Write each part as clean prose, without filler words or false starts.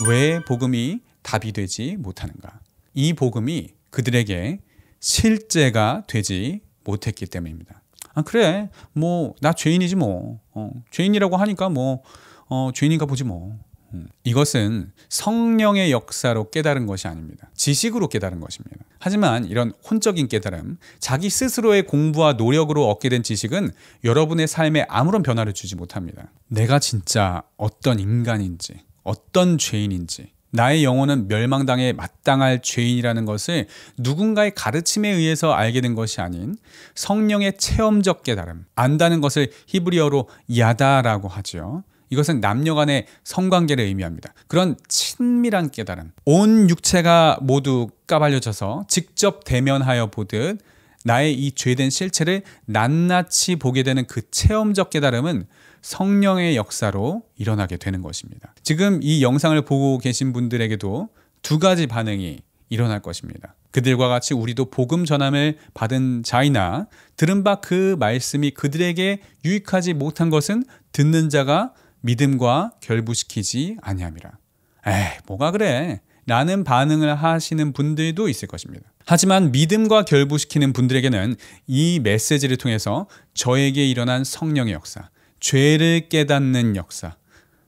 왜 복음이 답이 되지 못하는가? 이 복음이 그들에게 실제가 되지 못했기 때문입니다. 아, 그래, 뭐 나 죄인이지 뭐. 죄인이라고 하니까 뭐 죄인인가 보지 뭐. 이것은 성령의 역사로 깨달은 것이 아닙니다. 지식으로 깨달은 것입니다. 하지만 이런 혼적인 깨달음, 자기 스스로의 공부와 노력으로 얻게 된 지식은 여러분의 삶에 아무런 변화를 주지 못합니다. 내가 진짜 어떤 인간인지, 어떤 죄인인지, 나의 영혼은 멸망당해 마땅할 죄인이라는 것을 누군가의 가르침에 의해서 알게 된 것이 아닌 성령의 체험적 깨달음, 안다는 것을 히브리어로 야다라고 하죠. 이것은 남녀 간의 성관계를 의미합니다. 그런 친밀한 깨달음, 온 육체가 모두 까발려져서 직접 대면하여 보듯 나의 이 죄된 실체를 낱낱이 보게 되는 그 체험적 깨달음은 성령의 역사로 일어나게 되는 것입니다. 지금 이 영상을 보고 계신 분들에게도 두 가지 반응이 일어날 것입니다. 그들과 같이 우리도 복음 전함을 받은 자이나 들은 바 그 말씀이 그들에게 유익하지 못한 것은 듣는 자가 믿음과 결부시키지 아니함이라. 에이, 뭐가 그래? 라는 반응을 하시는 분들도 있을 것입니다. 하지만 믿음과 결부시키는 분들에게는 이 메시지를 통해서 저에게 일어난 성령의 역사, 죄를 깨닫는 역사,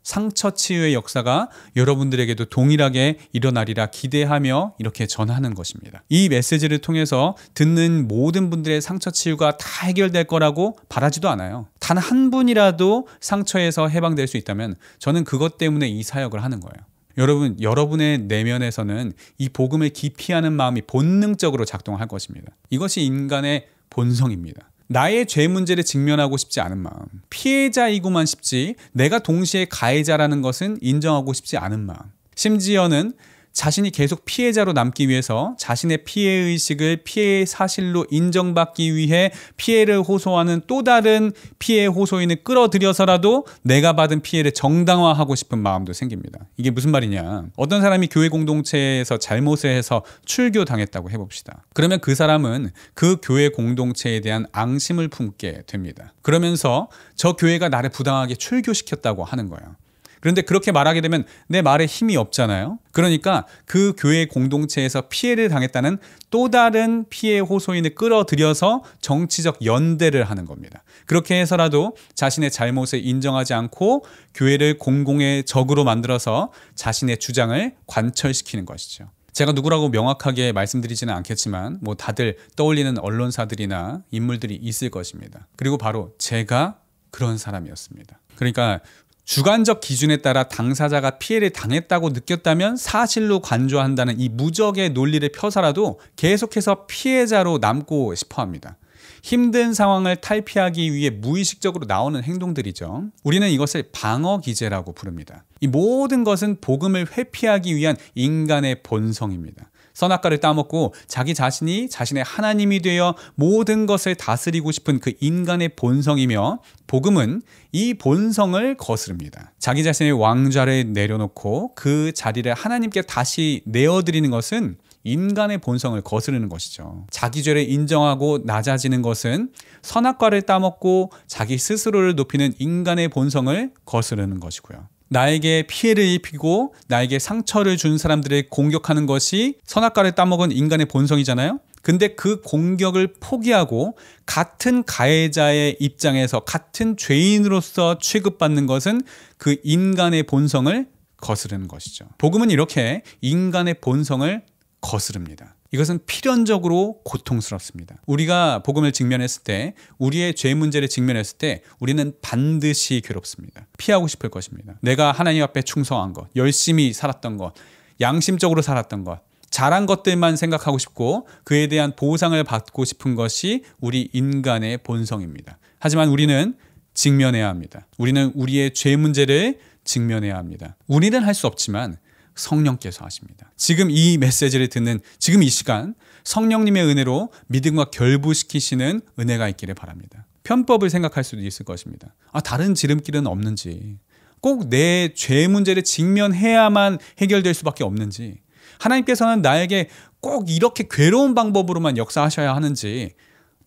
상처 치유의 역사가 여러분들에게도 동일하게 일어나리라 기대하며 이렇게 전하는 것입니다. 이 메시지를 통해서 듣는 모든 분들의 상처 치유가 다 해결될 거라고 바라지도 않아요. 단 한 분이라도 상처에서 해방될 수 있다면 저는 그것 때문에 이 사역을 하는 거예요. 여러분, 여러분의 내면에서는 이 복음을 기피하는 마음이 본능적으로 작동할 것입니다. 이것이 인간의 본성입니다. 나의 죄 문제를 직면하고 싶지 않은 마음, 피해자이고만 싶지 내가 동시에 가해자라는 것은 인정하고 싶지 않은 마음, 심지어는 자신이 계속 피해자로 남기 위해서 자신의 피해의식을 피해의 사실로 인정받기 위해 피해를 호소하는 또 다른 피해 호소인을 끌어들여서라도 내가 받은 피해를 정당화하고 싶은 마음도 생깁니다. 이게 무슨 말이냐? 어떤 사람이 교회 공동체에서 잘못을 해서 출교당했다고 해봅시다. 그러면 그 사람은 그 교회 공동체에 대한 앙심을 품게 됩니다. 그러면서 저 교회가 나를 부당하게 출교시켰다고 하는 거예요. 그런데 그렇게 말하게 되면 내 말에 힘이 없잖아요. 그러니까 그 교회 공동체에서 피해를 당했다는 또 다른 피해 호소인을 끌어들여서 정치적 연대를 하는 겁니다. 그렇게 해서라도 자신의 잘못을 인정하지 않고 교회를 공공의 적으로 만들어서 자신의 주장을 관철시키는 것이죠. 제가 누구라고 명확하게 말씀드리지는 않겠지만 뭐 다들 떠올리는 언론사들이나 인물들이 있을 것입니다. 그리고 바로 제가 그런 사람이었습니다. 그러니까 주관적 기준에 따라 당사자가 피해를 당했다고 느꼈다면 사실로 간주한다는 이 무적의 논리를 펴서라도 계속해서 피해자로 남고 싶어 합니다. 힘든 상황을 탈피하기 위해 무의식적으로 나오는 행동들이죠. 우리는 이것을 방어 기제라고 부릅니다. 이 모든 것은 복음을 회피하기 위한 인간의 본성입니다. 선악과를 따먹고 자기 자신이 자신의 하나님이 되어 모든 것을 다스리고 싶은 그 인간의 본성이며 복음은 이 본성을 거스릅니다. 자기 자신의 왕좌를 내려놓고 그 자리를 하나님께 다시 내어드리는 것은 인간의 본성을 거스르는 것이죠. 자기 죄를 인정하고 낮아지는 것은 선악과를 따먹고 자기 스스로를 높이는 인간의 본성을 거스르는 것이고요. 나에게 피해를 입히고 나에게 상처를 준 사람들을 공격하는 것이 선악과를 따먹은 인간의 본성이잖아요. 근데 그 공격을 포기하고 같은 가해자의 입장에서 같은 죄인으로서 취급받는 것은 그 인간의 본성을 거스르는 것이죠. 복음은 이렇게 인간의 본성을 거스릅니다. 이것은 필연적으로 고통스럽습니다. 우리가 복음을 직면했을 때, 우리의 죄 문제를 직면했을 때 우리는 반드시 괴롭습니다. 피하고 싶을 것입니다. 내가 하나님 앞에 충성한 것, 열심히 살았던 것, 양심적으로 살았던 것, 잘한 것들만 생각하고 싶고 그에 대한 보상을 받고 싶은 것이 우리 인간의 본성입니다. 하지만 우리는 직면해야 합니다. 우리는 우리의 죄 문제를 직면해야 합니다. 우리는 할 수 없지만 성령께서 하십니다. 지금 이 메시지를 듣는 지금 이 시간 성령님의 은혜로 믿음과 결부시키시는 은혜가 있기를 바랍니다. 편법을 생각할 수도 있을 것입니다. 다른 지름길은 없는지, 꼭 내 죄 문제를 직면해야만 해결될 수밖에 없는지, 하나님께서는 나에게 꼭 이렇게 괴로운 방법으로만 역사하셔야 하는지,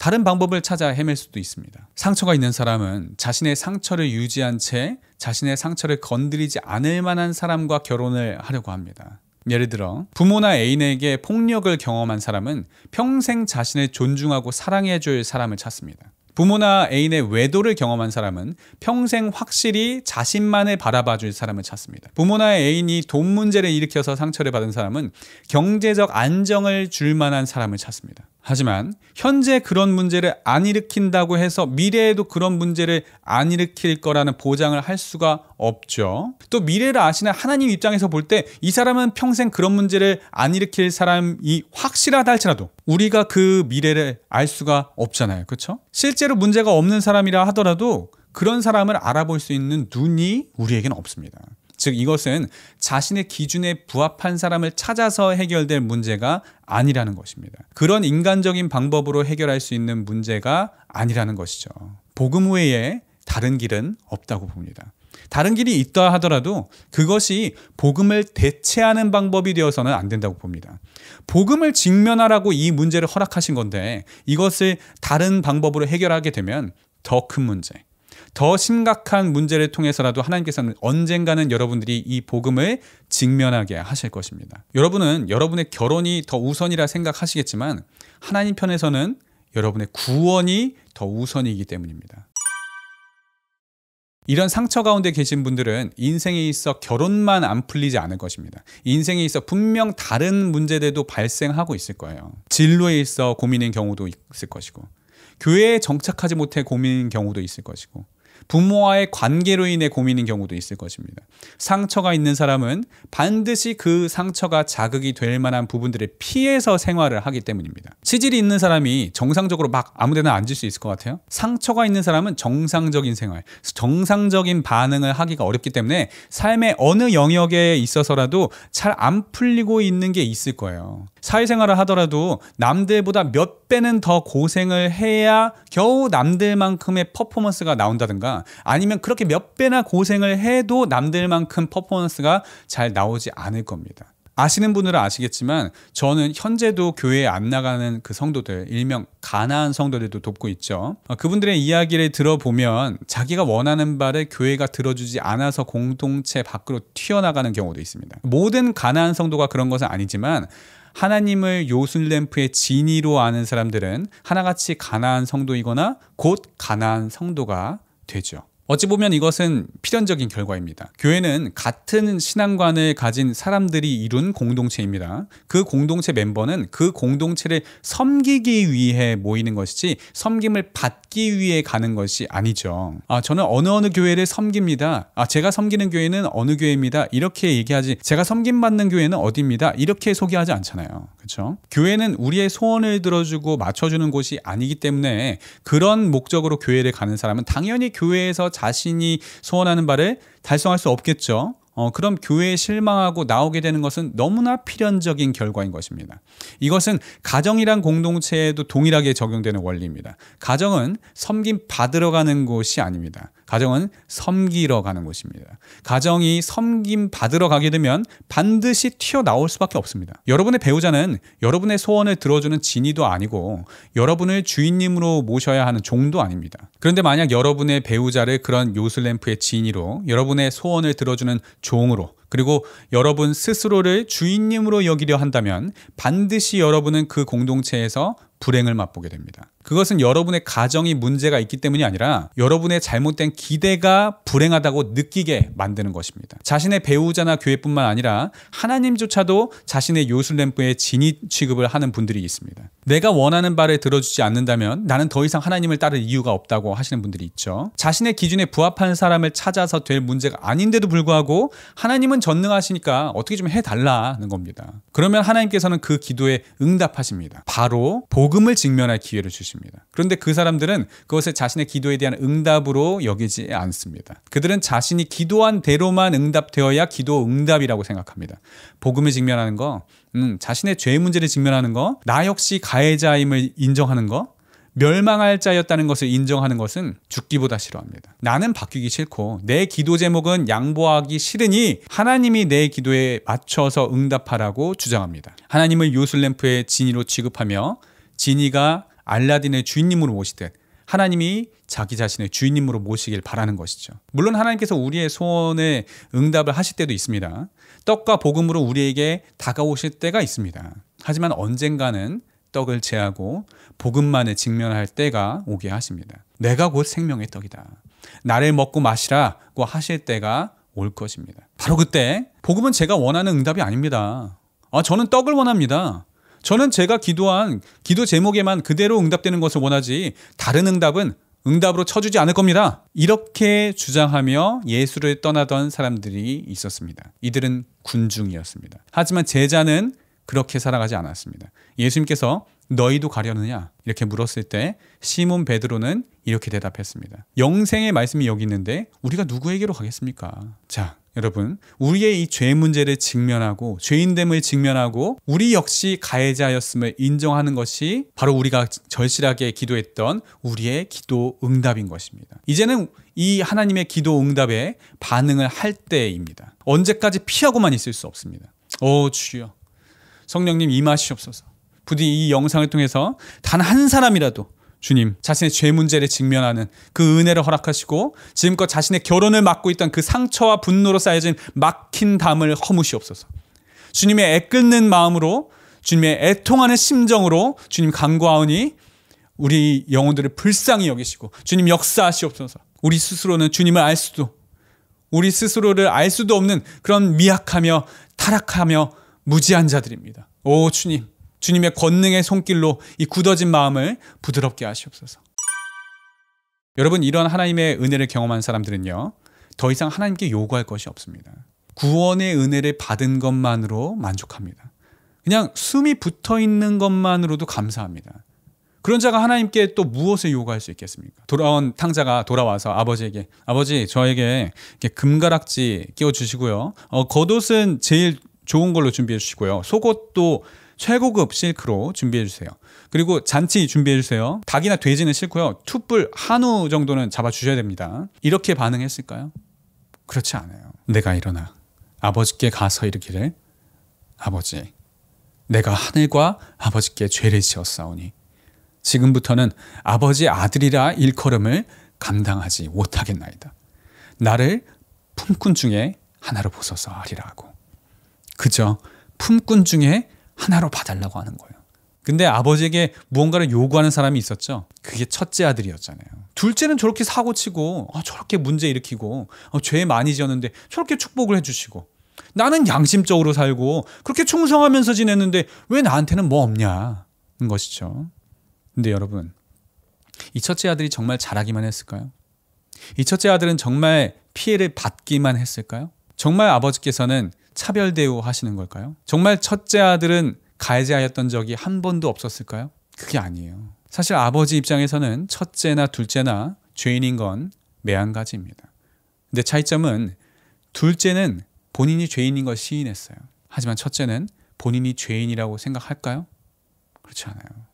다른 방법을 찾아 헤맬 수도 있습니다. 상처가 있는 사람은 자신의 상처를 유지한 채 자신의 상처를 건드리지 않을 만한 사람과 결혼을 하려고 합니다. 예를 들어 부모나 애인에게 폭력을 경험한 사람은 평생 자신을 존중하고 사랑해줄 사람을 찾습니다. 부모나 애인의 외도를 경험한 사람은 평생 확실히 자신만을 바라봐줄 사람을 찾습니다. 부모나 애인이 돈 문제를 일으켜서 상처를 받은 사람은 경제적 안정을 줄 만한 사람을 찾습니다. 하지만 현재 그런 문제를 안 일으킨다고 해서 미래에도 그런 문제를 안 일으킬 거라는 보장을 할 수가 없죠. 또 미래를 아시는 하나님 입장에서 볼 때 이 사람은 평생 그런 문제를 안 일으킬 사람이 확실하다 할지라도 우리가 그 미래를 알 수가 없잖아요. 그렇죠? 실제로 문제가 없는 사람이라 하더라도 그런 사람을 알아볼 수 있는 눈이 우리에게는 없습니다. 즉 이것은 자신의 기준에 부합한 사람을 찾아서 해결될 문제가 아니라는 것입니다. 그런 인간적인 방법으로 해결할 수 있는 문제가 아니라는 것이죠. 복음 외에 다른 길은 없다고 봅니다. 다른 길이 있다 하더라도 그것이 복음을 대체하는 방법이 되어서는 안 된다고 봅니다. 복음을 직면하라고 이 문제를 허락하신 건데 이것을 다른 방법으로 해결하게 되면 더 큰 문제, 더 심각한 문제를 통해서라도 하나님께서는 언젠가는 여러분들이 이 복음을 직면하게 하실 것입니다. 여러분은 여러분의 결혼이 더 우선이라 생각하시겠지만 하나님 편에서는 여러분의 구원이 더 우선이기 때문입니다. 이런 상처 가운데 계신 분들은 인생에 있어 결혼만 안 풀리지 않을 것입니다. 인생에 있어 분명 다른 문제들도 발생하고 있을 거예요. 진로에 있어 고민인 경우도 있을 것이고 교회에 정착하지 못해 고민인 경우도 있을 것이고 부모와의 관계로 인해 고민인 경우도 있을 것입니다. 상처가 있는 사람은 반드시 그 상처가 자극이 될 만한 부분들을 피해서 생활을 하기 때문입니다. 치질이 있는 사람이 정상적으로 막 아무데나 앉을 수 있을 것 같아요? 상처가 있는 사람은 정상적인 생활, 정상적인 반응을 하기가 어렵기 때문에 삶의 어느 영역에 있어서라도 잘 안 풀리고 있는 게 있을 거예요. 사회생활을 하더라도 남들보다 몇 배는 더 고생을 해야 겨우 남들만큼의 퍼포먼스가 나온다든가 아니면 그렇게 몇 배나 고생을 해도 남들만큼 퍼포먼스가 잘 나오지 않을 겁니다. 아시는 분들은 아시겠지만 저는 현재도 교회에 안 나가는 그 성도들, 일명 가나안 성도들도 돕고 있죠. 그분들의 이야기를 들어보면 자기가 원하는 바를 교회가 들어주지 않아서 공동체 밖으로 튀어나가는 경우도 있습니다. 모든 가나안 성도가 그런 것은 아니지만 하나님을 요술램프의 진이로 아는 사람들은 하나같이 가나안 성도이거나 곧 가나안 성도가 되죠. 어찌 보면 이것은 필연적인 결과입니다. 교회는 같은 신앙관을 가진 사람들이 이룬 공동체입니다. 그 공동체 멤버는 그 공동체를 섬기기 위해 모이는 것이지 섬김을 받기 위해 가는 것이 아니죠. 저는 어느 교회를 섬깁니다. 제가 섬기는 교회는 어느 교회입니다. 이렇게 얘기하지 제가 섬김받는 교회는 어디입니다. 이렇게 소개하지 않잖아요. 그렇죠? 교회는 우리의 소원을 들어주고 맞춰주는 곳이 아니기 때문에 그런 목적으로 교회를 가는 사람은 당연히 교회에서 자신이 소원하는 바를 달성할 수 없겠죠. 그럼 교회에 실망하고 나오게 되는 것은 너무나 필연적인 결과인 것입니다. 이것은 가정이란 공동체에도 동일하게 적용되는 원리입니다. 가정은 섬김 받으러 가는 곳이 아닙니다. 가정은 섬기러 가는 곳입니다. 가정이 섬김 받으러 가게 되면 반드시 튀어나올 수밖에 없습니다. 여러분의 배우자는 여러분의 소원을 들어주는 진이도 아니고 여러분을 주인님으로 모셔야 하는 종도 아닙니다. 그런데 만약 여러분의 배우자를 그런 요술램프의 진이로 여러분의 소원을 들어주는 종으로 그리고 여러분 스스로를 주인님으로 여기려 한다면 반드시 여러분은 그 공동체에서 불행을 맛보게 됩니다. 그것은 여러분의 가정이 문제가 있기 때문이 아니라 여러분의 잘못된 기대가 불행하다고 느끼게 만드는 것입니다. 자신의 배우자나 교회뿐만 아니라 하나님조차도 자신의 요술램프의 진이 취급을 하는 분들이 있습니다. 내가 원하는 바를 들어주지 않는다면 나는 더 이상 하나님을 따를 이유가 없다고 하시는 분들이 있죠. 자신의 기준에 부합한 사람을 찾아서 될 문제가 아닌데도 불구하고 하나님은 전능하시니까 어떻게 좀 해달라는 겁니다. 그러면 하나님께서는 그 기도에 응답하십니다. 바로 복음을 직면할 기회를 주십니다. 그런데 그 사람들은 그것을 자신의 기도에 대한 응답으로 여기지 않습니다. 그들은 자신이 기도한 대로만 응답되어야 기도 응답이라고 생각합니다. 복음을 직면하는 거, 자신의 죄 문제를 직면하는 거, 나 역시 가해자임을 인정하는 거, 멸망할 자였다는 것을 인정하는 것은 죽기보다 싫어합니다. 나는 바뀌기 싫고 내 기도 제목은 양보하기 싫으니 하나님이 내 기도에 맞춰서 응답하라고 주장합니다. 하나님을 요술램프의 진이로 취급하며 진이가 알라딘의 주인님으로 모시듯 하나님이 자기 자신의 주인님으로 모시길 바라는 것이죠. 물론 하나님께서 우리의 소원에 응답을 하실 때도 있습니다. 떡과 복음으로 우리에게 다가오실 때가 있습니다. 하지만 언젠가는 떡을 제하고 복음만에 직면할 때가 오게 하십니다. 내가 곧 생명의 떡이다. 나를 먹고 마시라고 하실 때가 올 것입니다. 바로 그때 복음은 제가 원하는 응답이 아닙니다. 저는 떡을 원합니다. 저는 제가 기도한 기도 제목에만 그대로 응답되는 것을 원하지 다른 응답은 응답으로 쳐주지 않을 겁니다. 이렇게 주장하며 예수를 떠나던 사람들이 있었습니다. 이들은 군중이었습니다. 하지만 제자는 그렇게 살아가지 않았습니다. 예수님께서 너희도 가려느냐? 이렇게 물었을 때 시몬 베드로는 이렇게 대답했습니다. 영생의 말씀이 여기 있는데 우리가 누구에게로 가겠습니까? 자, 여러분, 우리의 이 죄 문제를 직면하고 죄인됨을 직면하고 우리 역시 가해자였음을 인정하는 것이 바로 우리가 절실하게 기도했던 우리의 기도 응답인 것입니다. 이제는 이 하나님의 기도 응답에 반응을 할 때입니다. 언제까지 피하고만 있을 수 없습니다. 주여, 성령님 임하시옵소서. 부디 이 영상을 통해서 단 한 사람이라도 주님 자신의 죄 문제를 직면하는 그 은혜를 허락하시고 지금껏 자신의 결혼을 막고 있던 그 상처와 분노로 쌓여진 막힌 담을 허무시옵소서. 주님의 애끓는 마음으로 주님의 애통하는 심정으로 주님 간구하오니 우리 영혼들을 불쌍히 여기시고 주님 역사하시옵소서. 우리 스스로는 주님을 알 수도 우리 스스로를 알 수도 없는 그런 미약하며 타락하며 무지한 자들입니다. 오 주님, 주님의 권능의 손길로 이 굳어진 마음을 부드럽게 하시옵소서. 여러분, 이런 하나님의 은혜를 경험한 사람들은요, 더 이상 하나님께 요구할 것이 없습니다. 구원의 은혜를 받은 것만으로 만족합니다. 그냥 숨이 붙어 있는 것만으로도 감사합니다. 그런 자가 하나님께 또 무엇을 요구할 수 있겠습니까? 돌아온 탕자가 돌아와서 아버지에게, 아버지 저에게 금가락지 끼워주시고요, 겉옷은 제일 좋은 걸로 준비해 주시고요, 속옷도 최고급 실크로 준비해 주세요. 그리고 잔치 준비해 주세요. 닭이나 돼지는 싫고요, 툭불 한우 정도는 잡아 주셔야 됩니다. 이렇게 반응했을까요? 그렇지 않아요. 내가 일어나 아버지께 가서 이르기를, 아버지, 내가 하늘과 아버지께 죄를 지었사오니 지금부터는 아버지의 아들이라 일컬음을 감당하지 못하겠나이다. 나를 품꾼 중에 하나로 보소서 하리라 하고, 그저 품꾼 중에 하나로 봐달라고 하는 거예요. 근데 아버지에게 무언가를 요구하는 사람이 있었죠. 그게 첫째 아들이었잖아요. 둘째는 저렇게 사고치고 저렇게 문제 일으키고 죄 많이 지었는데 저렇게 축복을 해주시고, 나는 양심적으로 살고 그렇게 충성하면서 지냈는데 왜 나한테는 뭐 없냐는 것이죠. 근데 여러분, 이 첫째 아들이 정말 잘하기만 했을까요? 이 첫째 아들은 정말 피해를 받기만 했을까요? 정말 아버지께서는 차별 대우하시는 걸까요? 정말 첫째 아들은 가해자였던 적이 한 번도 없었을까요? 그게 아니에요. 사실 아버지 입장에서는 첫째나 둘째나 죄인인 건 매한가지입니다. 근데 차이점은 둘째는 본인이 죄인인 걸 시인했어요. 하지만 첫째는 본인이 죄인이라고 생각할까요? 그렇지 않아요.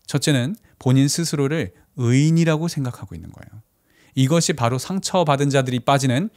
첫째는 본인 스스로를 의인이라고 생각하고 있는 거예요. 이것이 바로 상처받은 자들이 빠지는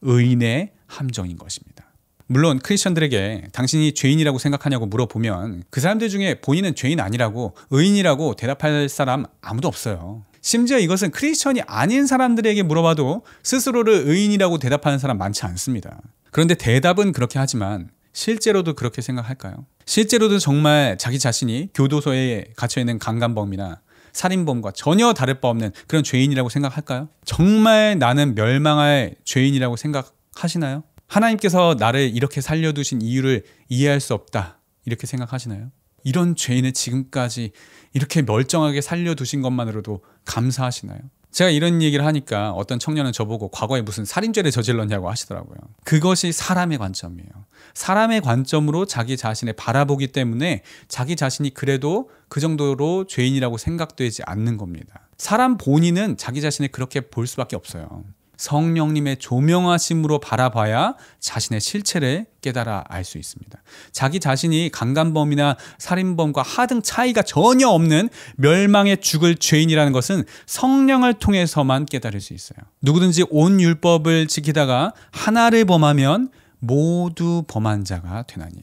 의인의 함정인 것입니다. 물론 크리스천들에게 당신이 죄인이라고 생각하냐고 물어보면 그 사람들 중에 본인은 죄인 아니라고, 의인이라고 대답할 사람 아무도 없어요. 심지어 이것은 크리스천이 아닌 사람들에게 물어봐도 스스로를 의인이라고 대답하는 사람 많지 않습니다. 그런데 대답은 그렇게 하지만 실제로도 그렇게 생각할까요? 실제로도 정말 자기 자신이 교도소에 갇혀있는 강간범이나 살인범과 전혀 다를 바 없는 그런 죄인이라고 생각할까요? 정말 나는 멸망할 죄인이라고 생각하시나요? 하나님께서 나를 이렇게 살려두신 이유를 이해할 수 없다, 이렇게 생각하시나요? 이런 죄인을 지금까지 이렇게 멀쩡하게 살려두신 것만으로도 감사하시나요? 제가 이런 얘기를 하니까 어떤 청년은 저보고 과거에 무슨 살인죄를 저질렀냐고 하시더라고요. 그것이 사람의 관점이에요. 사람의 관점으로 자기 자신을 바라보기 때문에 자기 자신이 그래도 그 정도로 죄인이라고 생각되지 않는 겁니다. 사람 본인은 자기 자신을 그렇게 볼 수밖에 없어요. 성령님의 조명하심으로 바라봐야 자신의 실체를 깨달아 알 수 있습니다. 자기 자신이 강간범이나 살인범과 하등 차이가 전혀 없는 멸망에 죽을 죄인이라는 것은 성령을 통해서만 깨달을 수 있어요. 누구든지 온 율법을 지키다가 하나를 범하면 모두 범한 자가 되나니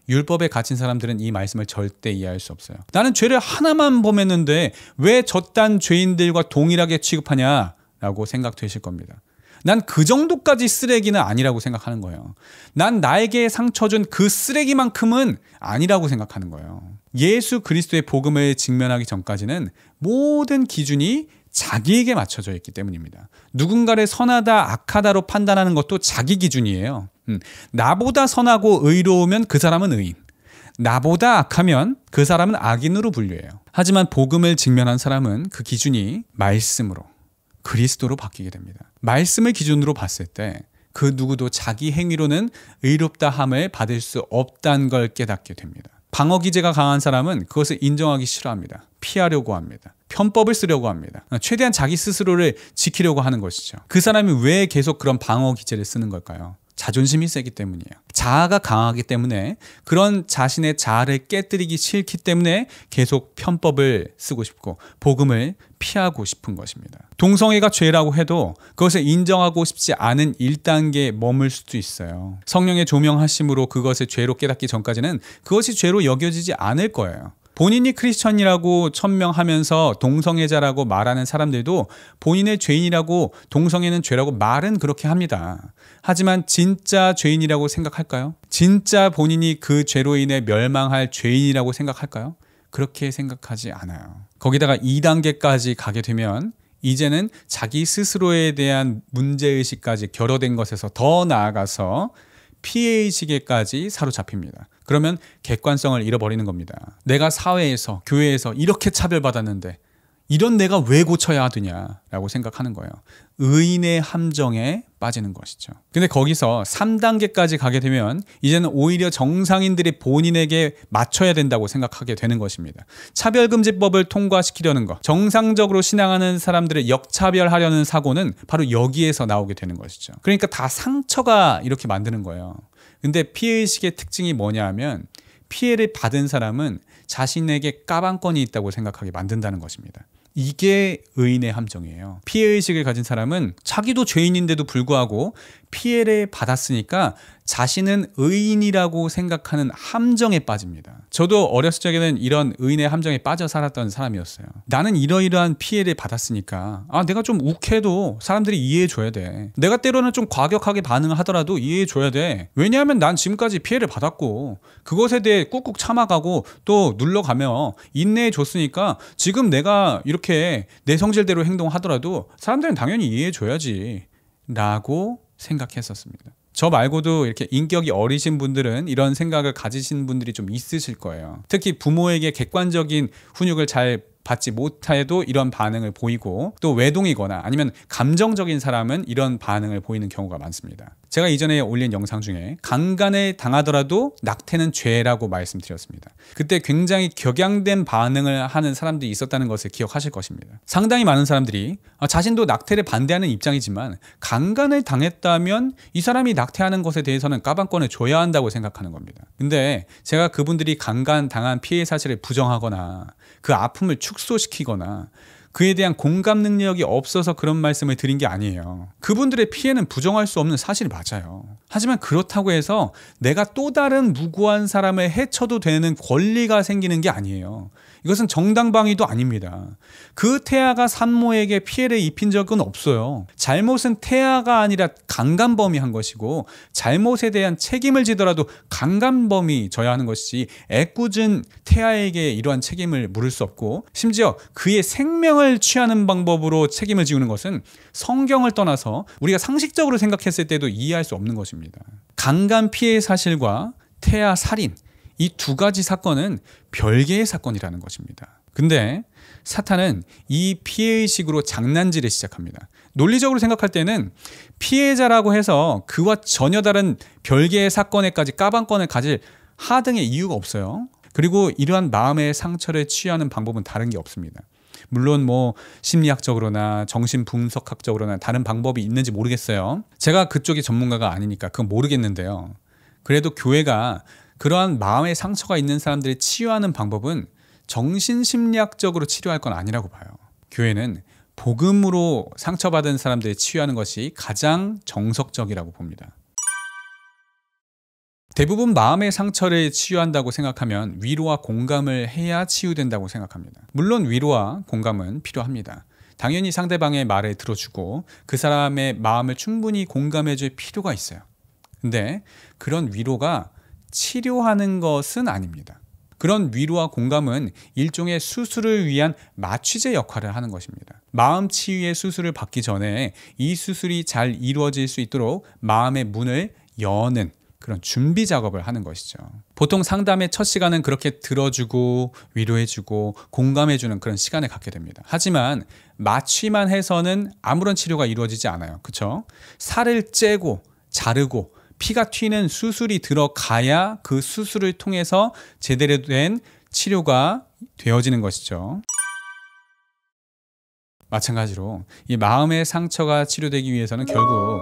율법에 갇힌 사람들은 이 말씀을 절대 이해할 수 없어요. 나는 죄를 하나만 범했는데 왜 저딴 죄인들과 동일하게 취급하냐라고 생각되실 겁니다. 난 그 정도까지 쓰레기는 아니라고 생각하는 거예요. 난 나에게 상처 준 그 쓰레기만큼은 아니라고 생각하는 거예요. 예수 그리스도의 복음을 직면하기 전까지는 모든 기준이 자기에게 맞춰져 있기 때문입니다. 누군가를 선하다, 악하다로 판단하는 것도 자기 기준이에요. 나보다 선하고 의로우면 그 사람은 의인, 나보다 악하면 그 사람은 악인으로 분류해요. 하지만 복음을 직면한 사람은 그 기준이 말씀으로, 그리스도로 바뀌게 됩니다. 말씀을 기준으로 봤을 때 그 누구도 자기 행위로는 의롭다 함을 받을 수 없다는 걸 깨닫게 됩니다. 방어 기제가 강한 사람은 그것을 인정하기 싫어합니다. 피하려고 합니다. 편법을 쓰려고 합니다. 최대한 자기 스스로를 지키려고 하는 것이죠. 그 사람이 왜 계속 그런 방어 기제를 쓰는 걸까요? 자존심이 세기 때문이에요. 자아가 강하기 때문에, 그런 자신의 자아를 깨뜨리기 싫기 때문에 계속 편법을 쓰고 싶고 복음을 피하고 싶은 것입니다. 동성애가 죄라고 해도 그것을 인정하고 싶지 않은 1단계에 머물 수도 있어요. 성령의 조명하심으로 그것을 죄로 깨닫기 전까지는 그것이 죄로 여겨지지 않을 거예요. 본인이 크리스천이라고 천명하면서 동성애자라고 말하는 사람들도 본인의 죄인이라고, 동성애는 죄라고 말은 그렇게 합니다. 하지만 진짜 죄인이라고 생각할까요? 진짜 본인이 그 죄로 인해 멸망할 죄인이라고 생각할까요? 그렇게 생각하지 않아요. 거기다가 2단계까지 가게 되면 이제는 자기 스스로에 대한 문제의식까지 결여된 것에서 더 나아가서 피해의식에까지 사로잡힙니다. 그러면 객관성을 잃어버리는 겁니다. 내가 사회에서, 교회에서 이렇게 차별받았는데 이런 내가 왜 고쳐야 하느냐라고 생각하는 거예요. 의인의 함정에 빠지는 것이죠. 근데 거기서 3단계까지 가게 되면 이제는 오히려 정상인들이 본인에게 맞춰야 된다고 생각하게 되는 것입니다. 차별금지법을 통과시키려는 것, 정상적으로 신앙하는 사람들을 역차별하려는 사고는 바로 여기에서 나오게 되는 것이죠. 그러니까 다 상처가 이렇게 만드는 거예요. 근데 피해의식의 특징이 뭐냐 하면 피해를 받은 사람은 자신에게 까방권이 있다고 생각하게 만든다는 것입니다. 이게 의인의 함정이에요. 피해의식을 가진 사람은 자기도 죄인인데도 불구하고 피해를 받았으니까 자신은 의인이라고 생각하는 함정에 빠집니다. 저도 어렸을 적에는 이런 의인의 함정에 빠져 살았던 사람이었어요. 나는 이러이러한 피해를 받았으니까 내가 좀 욱해도 사람들이 이해해줘야 돼. 내가 때로는 좀 과격하게 반응을 하더라도 이해해줘야 돼. 왜냐하면 난 지금까지 피해를 받았고 그것에 대해 꾹꾹 참아가고 또 눌러가며 인내해줬으니까 지금 내가 이렇게 내 성질대로 행동하더라도 사람들은 당연히 이해해줘야지 라고 생각했었습니다. 저 말고도 이렇게 인격이 어리신 분들은 이런 생각을 가지신 분들이 좀 있으실 거예요. 특히 부모에게 객관적인 훈육을 잘 받지 못해도 이런 반응을 보이고, 또 외동이거나 아니면 감정적인 사람은 이런 반응을 보이는 경우가 많습니다. 제가 이전에 올린 영상 중에 강간을 당하더라도 낙태는 죄라고 말씀드렸습니다. 그때 굉장히 격양된 반응을 하는 사람들이 있었다는 것을 기억하실 것입니다. 상당히 많은 사람들이 자신도 낙태를 반대하는 입장이지만 강간을 당했다면 이 사람이 낙태하는 것에 대해서는 까방권을 줘야 한다고 생각하는 겁니다. 근데 제가 그분들이 강간 당한 피해 사실을 부정하거나 그 아픔을 축소시키거나 그에 대한 공감 능력이 없어서 그런 말씀을 드린 게 아니에요. 그분들의 피해는 부정할 수 없는 사실이 맞아요. 하지만 그렇다고 해서 내가 또 다른 무고한 사람을 해쳐도 되는 권리가 생기는 게 아니에요. 이것은 정당방위도 아닙니다. 그 태아가 산모에게 피해를 입힌 적은 없어요. 잘못은 태아가 아니라 강간범이 한 것이고, 잘못에 대한 책임을 지더라도 강간범이 져야 하는 것이지 애꿎은 태아에게 이러한 책임을 물을 수 없고, 심지어 그의 생명을 취하는 방법으로 책임을 지우는 것은 성경을 떠나서 우리가 상식적으로 생각했을 때도 이해할 수 없는 것입니다. 강간 피해 사실과 태아 살인, 이 두 가지 사건은 별개의 사건이라는 것입니다. 근데 사탄은 이 피해의식으로 장난질을 시작합니다. 논리적으로 생각할 때는 피해자라고 해서 그와 전혀 다른 별개의 사건에까지 까방권을 가질 하등의 이유가 없어요. 그리고 이러한 마음의 상처를 치유하는 방법은 다른 게 없습니다. 물론 심리학적으로나 정신분석학적으로나 다른 방법이 있는지 모르겠어요. 제가 그쪽이 전문가가 아니니까 그건 모르겠는데요. 그래도 교회가 그러한 마음의 상처가 있는 사람들을 치유하는 방법은 정신심리학적으로 치료할 건 아니라고 봐요. 교회는 복음으로 상처받은 사람들을 치유하는 것이 가장 정석적이라고 봅니다. 대부분 마음의 상처를 치유한다고 생각하면 위로와 공감을 해야 치유된다고 생각합니다. 물론 위로와 공감은 필요합니다. 당연히 상대방의 말을 들어주고 그 사람의 마음을 충분히 공감해줄 필요가 있어요. 근데 그런 위로가 치료하는 것은 아닙니다. 그런 위로와 공감은 일종의 수술을 위한 마취제 역할을 하는 것입니다. 마음 치유의 수술을 받기 전에 이 수술이 잘 이루어질 수 있도록 마음의 문을 여는 그런 준비 작업을 하는 것이죠. 보통 상담의 첫 시간은 그렇게 들어주고 위로해주고 공감해주는 그런 시간을 갖게 됩니다. 하지만 마취만 해서는 아무런 치료가 이루어지지 않아요. 그렇죠? 살을 째고 자르고 피가 튀는 수술이 들어가야 그 수술을 통해서 제대로 된 치료가 되어지는 것이죠. 마찬가지로 이 마음의 상처가 치료되기 위해서는 결국